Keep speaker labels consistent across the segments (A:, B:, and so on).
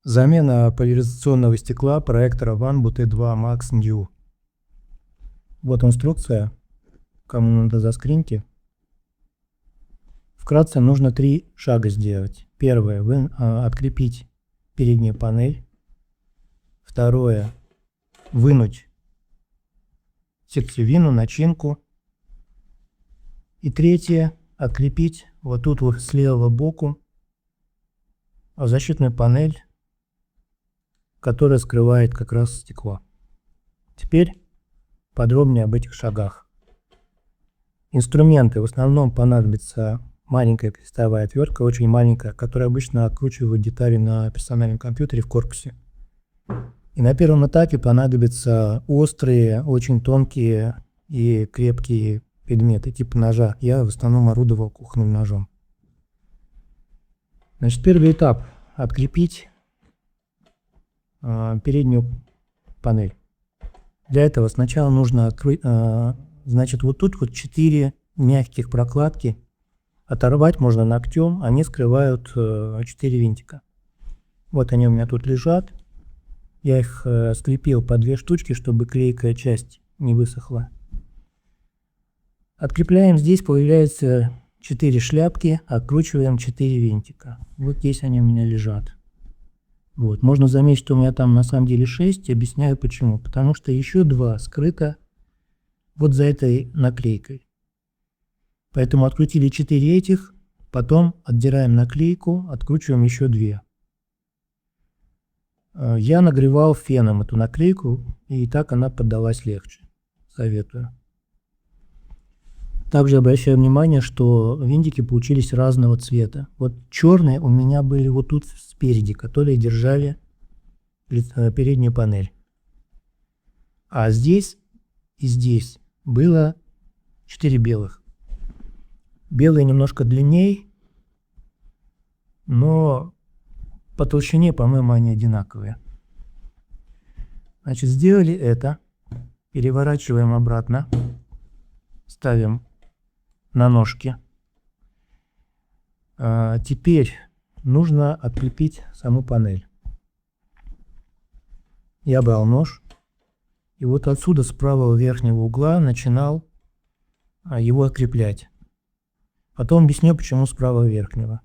A: Замена поляризационного стекла проектора OneBoot E2 Max New. Вот инструкция, кому надо заскриньте. Вкратце нужно 3 шага сделать. Первое, открепить переднюю панель. Второе, вынуть сердцевину, начинку. И третье, открепить вот тут вот с левого боку защитную панель, которая скрывает как раз стекло. Теперь подробнее об этих шагах. Инструменты. В основном понадобится маленькая крестовая отвертка, очень маленькая, которая обычно откручивает детали на персональном компьютере в корпусе. И на первом этапе понадобятся острые, очень тонкие и крепкие предметы, типа ножа. Я в основном орудовал кухонным ножом. Значит, первый этап – открепить переднюю панель. Для этого сначала нужно открыть, значит, вот тут вот 4 мягких прокладки. Оторвать можно ногтем, они скрывают 4 винтика. Вот они у меня тут лежат. Я их скрепил по 2 штучки, чтобы клейкая часть не высохла. Открепляем, здесь появляется 4 шляпки, откручиваем 4 винтика. Вот здесь они у меня лежат. Вот. Можно заметить, что у меня там на самом деле 6, объясняю почему. Потому что еще 2 скрыто вот за этой наклейкой. Поэтому открутили 4 этих, потом отдираем наклейку, откручиваем еще 2. Я нагревал феном эту наклейку, и так она поддалась легче. Советую. Также обращаю внимание, что винтики получились разного цвета. Вот черные у меня были вот тут спереди, которые держали переднюю панель. А здесь и здесь было 4 белых. Белые немножко длиннее, но по толщине, по-моему, они одинаковые. Значит, сделали это. Переворачиваем обратно. Ставим на ножки. Теперь нужно открепить саму панель. Я брал нож и вот отсюда с правого верхнего угла начинал его откреплять. Потом объясню, почему с правого верхнего.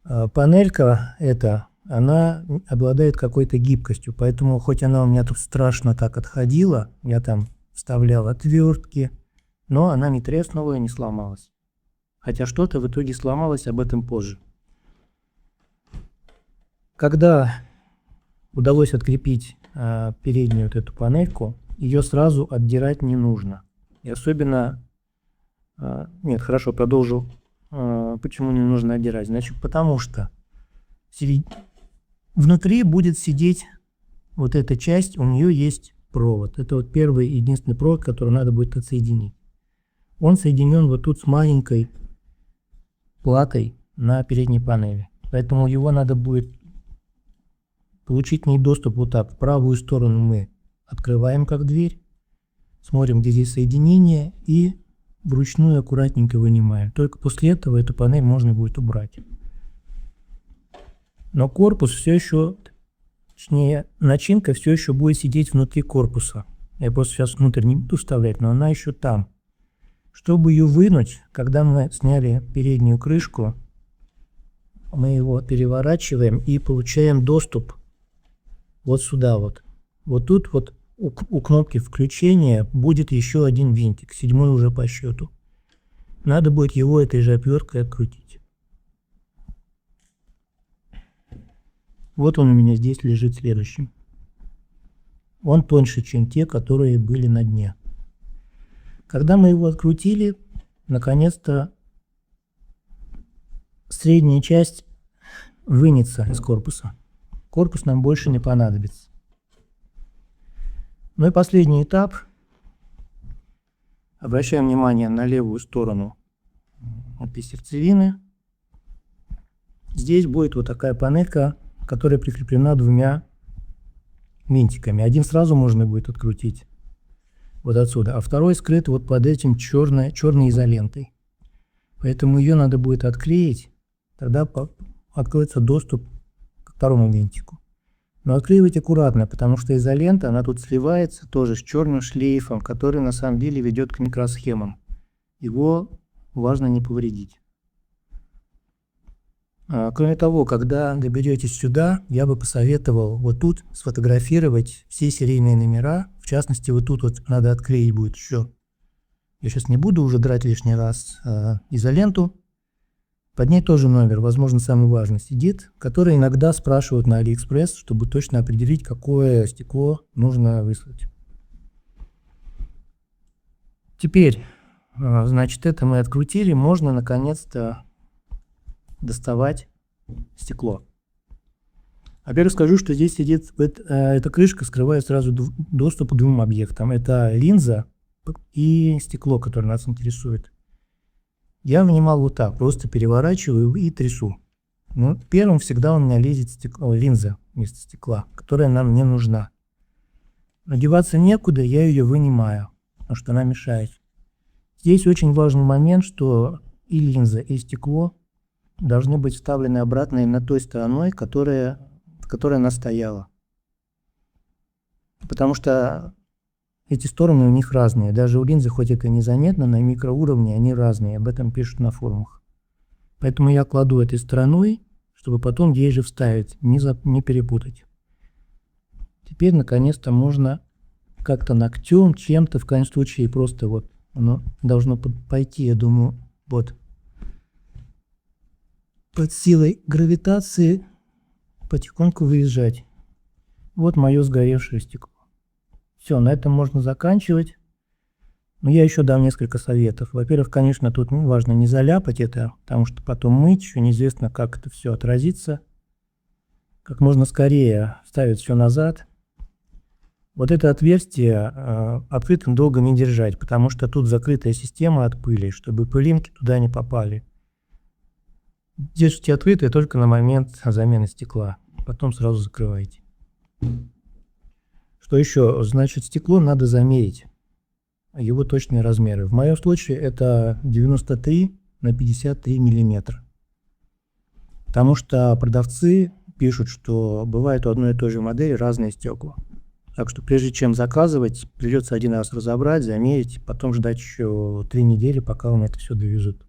A: Панелька эта, она обладает какой-то гибкостью, поэтому хоть она у меня тут страшно так отходила, я там вставлял отвертки, но она не треснула и не сломалась. Хотя что-то в итоге сломалось, об этом позже. Когда удалось открепить переднюю вот эту панельку, ее сразу отдирать не нужно. И особенно... Нет, хорошо, продолжу. Почему не нужно отдирать? Значит, потому что внутри будет сидеть вот эта часть, у нее есть провод. Это вот первый и единственный провод, который надо будет отсоединить. Он соединен вот тут с маленькой платой на передней панели. Поэтому его надо будет получить не доступ вот так. В правую сторону мы открываем как дверь, смотрим, где здесь соединение, и вручную аккуратненько вынимаем. Только после этого эту панель можно будет убрать. Но корпус все еще, точнее, начинка все еще будет сидеть внутри корпуса. Я просто сейчас внутрь не буду вставлять, но она еще там. Чтобы ее вынуть, когда мы сняли переднюю крышку, мы его переворачиваем и получаем доступ вот сюда вот. Вот тут вот у кнопки включения будет еще один винтик, 7-й уже по счету. Надо будет его этой же отверткой открутить. Вот он у меня здесь лежит следующим. Он тоньше, чем те, которые были на дне. Когда мы его открутили, наконец-то средняя часть вынется из корпуса. Корпус нам больше не понадобится. Ну и последний этап. Обращаем внимание на левую сторону этой сердцевины. Здесь будет вот такая панелька, которая прикреплена 2 винтиками. Один сразу можно будет открутить вот отсюда, а второй скрыт вот под этим черной изолентой. Поэтому ее надо будет отклеить, тогда откроется доступ второму винтику. Но отклеивать аккуратно, потому что изолента, она тут сливается тоже с черным шлейфом, который на самом деле ведет к микросхемам. Его важно не повредить. Кроме того, когда доберетесь сюда, я бы посоветовал вот тут сфотографировать все серийные номера. В частности, вот тут вот надо отклеить будет еще. Я сейчас не буду уже драть лишний раз изоленту. Под ней тоже номер, возможно, самый важный сидит, который иногда спрашивают на AliExpress, чтобы точно определить, какое стекло нужно выслать. Теперь, значит, это мы открутили, можно наконец-то доставать стекло. Во-первых, скажу, что здесь сидит, эта крышка скрывает сразу доступ к двум объектам. Это линза и стекло, которое нас интересует. Я вынимал вот так, просто переворачиваю и трясу. Ну, первым всегда у меня лезет линза вместо стекла, которая нам не нужна. Но деваться некуда, я ее вынимаю, потому что она мешает. Здесь очень важный момент, что и линза, и стекло должны быть вставлены обратно именно той стороной, которая она стояла. Потому что эти стороны у них разные. Даже у линзы, хоть это незаметно, на микроуровне они разные. Об этом пишут на форумах. Поэтому я кладу этой стороной, чтобы потом ей же вставить, не перепутать. Теперь наконец-то можно как-то ногтем, чем-то, в крайнем случае, просто вот оно должно пойти, я думаю, вот под силой гравитации потихоньку выезжать. Вот мое сгоревшее стекло. Все, на этом можно заканчивать. Но я еще дам несколько советов. Во-первых, конечно, тут важно не заляпать это, потому что потом мыть, еще неизвестно, как это все отразится. Как можно скорее ставить все назад. Вот это отверстие открытым долго не держать, потому что тут закрытая система от пыли, чтобы пылинки туда не попали. Держите открытое только на момент замены стекла, потом сразу закрывайте. Что еще? Значит, стекло надо замерить, его точные размеры. В моем случае это 93 на 53 миллиметра. Потому что продавцы пишут, что бывает у одной и той же модели разные стекла. Так что прежде чем заказывать, придется один раз разобрать, замерить, потом ждать еще 3 недели, пока вам это все довезут.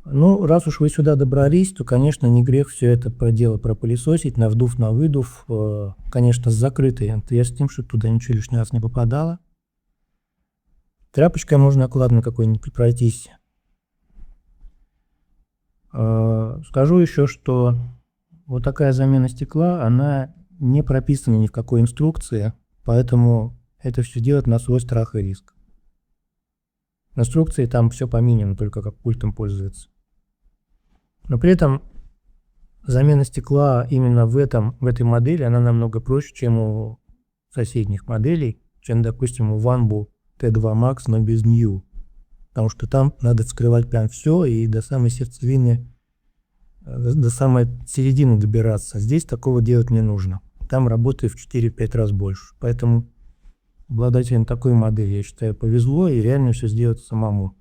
A: Ну, раз уж вы сюда добрались, то, конечно, не грех все это дело пропылесосить, на вдув, на выдув, конечно, с закрытой отверстием, чтобы туда ничего лишний раз не попадало. Тряпочкой можно аккуратно какой-нибудь пройтись. Скажу еще, что вот такая замена стекла, она не прописана ни в какой инструкции, поэтому это все делать на свой страх и риск. В инструкции там все по минимуму, только как пультом пользуется. Но при этом замена стекла именно в этой модели, она намного проще, чем у соседних моделей, чем, допустим, у Wanbo T2 Max, но без New. Потому что там надо вскрывать прям все и до самой сердцевины, до самой середины добираться. Здесь такого делать не нужно. Там работает в 4-5 раз больше. Поэтому обладателям такой модели, я считаю, повезло и реально все сделать самому.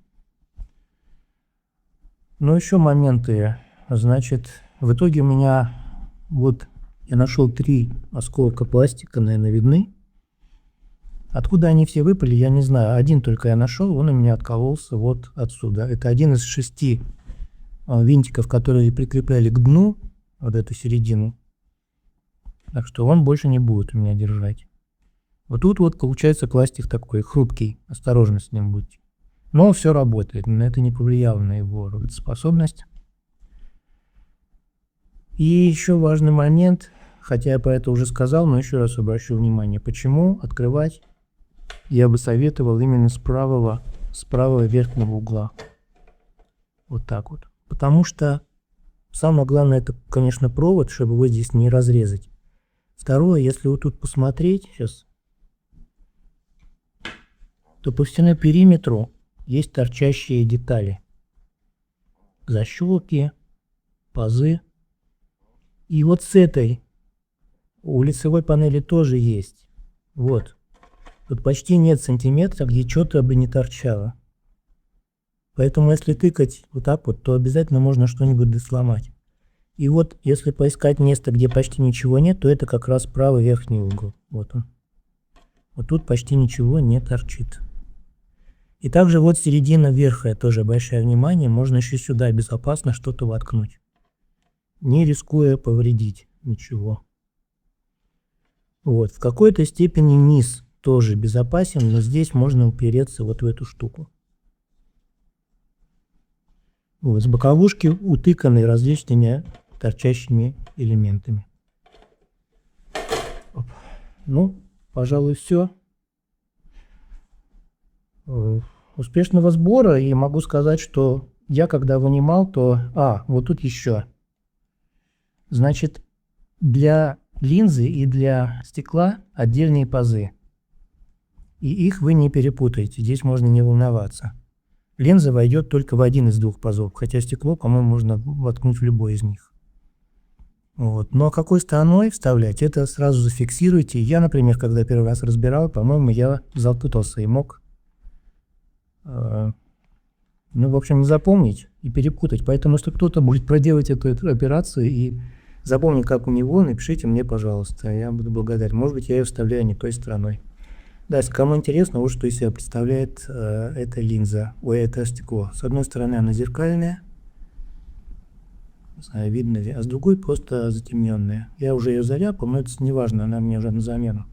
A: Но еще моменты. Значит, в итоге у меня вот я нашел 3 осколка пластика, наверное, видны. Откуда они все выпали, я не знаю. Один только я нашел, он у меня откололся вот отсюда. Это один из 6 винтиков, которые прикрепляли к дну, вот эту середину. Так что он больше не будет у меня держать. Вот тут вот получается пластик такой хрупкий, осторожно с ним будьте. Но все работает, но это не повлияло на его работоспособность. И еще важный момент, хотя я про это уже сказал, но еще раз обращу внимание, почему открывать я бы советовал именно с правого верхнего угла. Вот так вот. Потому что самое главное, это, конечно, провод, чтобы его здесь не разрезать. Второе, если вот тут посмотреть сейчас, то по всему периметру есть торчащие детали. Защелки, пазы. И вот с этой у лицевой панели тоже есть. Вот. Тут почти нет сантиметра, где что-то бы не торчало. Поэтому если тыкать вот так вот, то обязательно можно что-нибудь сломать. И вот если поискать место, где почти ничего нет, то это как раз правый верхний угол. Вот он. Вот тут почти ничего не торчит. И также вот середина верха, тоже большое внимание, можно еще сюда безопасно что-то воткнуть, не рискуя повредить ничего. Вот, в какой-то степени низ тоже безопасен, но здесь можно упереться вот в эту штуку. Вот, с боковушки утыканы различными торчащими элементами. Ну, пожалуй, все. Успешного сбора, и могу сказать, что я когда вынимал, то... вот тут еще. Значит, для линзы и для стекла отдельные пазы. И их вы не перепутаете, здесь можно не волноваться. Линза войдет только в один из двух пазов, хотя стекло, по-моему, можно воткнуть в любой из них. Вот. Но какой стороной вставлять, это сразу зафиксируйте. Я, например, когда первый раз разбирал, по-моему, я запутался и мог, в общем, не запомнить и перепутать. Поэтому, если кто-то будет проделать эту операцию и запомнить, как у него, напишите мне, пожалуйста, я буду благодарен. Может быть, я ее вставляю не той стороной. Да, если кому интересно, вот что из себя представляет эта линза, это стекло. С одной стороны она зеркальная, не знаю, видно ли, а с другой просто затемненная. Я уже ее заляпал, но это не важно, она мне уже на замену.